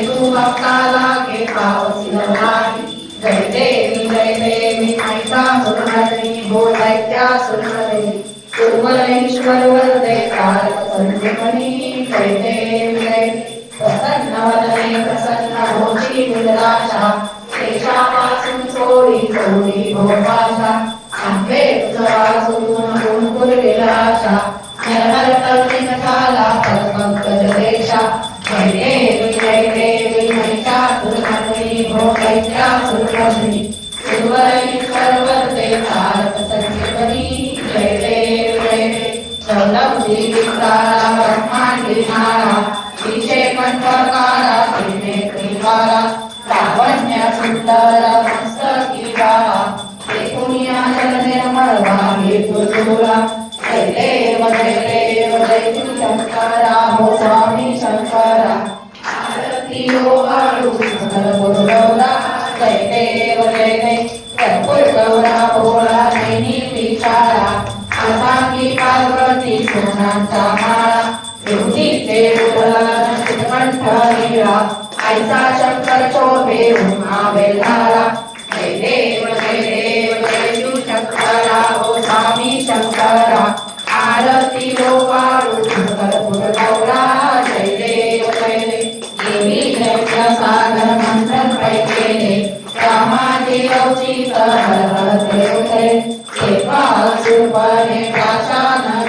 तू भक्ताला के पावसी नवारी जय देवी माईका सुरमणी हो दैत्यासुरमणी सुरमणेश्वर वरदे कारक संजीवनी जय देवी प्रसन्न वदने प्रसन्न होशी निराशा शेषापासून सोडी सोडी भोपाशा आंबे तुझा वाचून गुण गुरविलाशा नरहर तरुणी झाला पंकज देशा जय देवी महिषा सुरमणी भो दैत्यासुरमणी सुरवरेश्वर वरदे कारक संजीवनी जय देवी चौलब्धी विकारा ब्रह्मांडी नारा विषय कंठकारा त्रिनेत्रीवारा लावण्य सुंदर मस्तकी बाळा एकूनिया जल निर्मळ भावी तुझुला जय देव जय शंकरा हो स्वामी शंकरा आरती हो आळू कर्पूर गौरा जय देव कर्पूर गौरा भोळा नैनी पिशाळा आसामी पार्वती सोनांचा माळा देवजीचे उदलन कंठ हीरा ऐसा शंकर शोभे उमा बेल्हारा जय देव जय शिव शंकरा हो स्वामी शंकरा आरती हो वाळू कर्पूर गौरा जय देव देवी जय सागर मंथन पैकेले रामाचे लौचिक हर हर देव जय सुरपणे प्राशान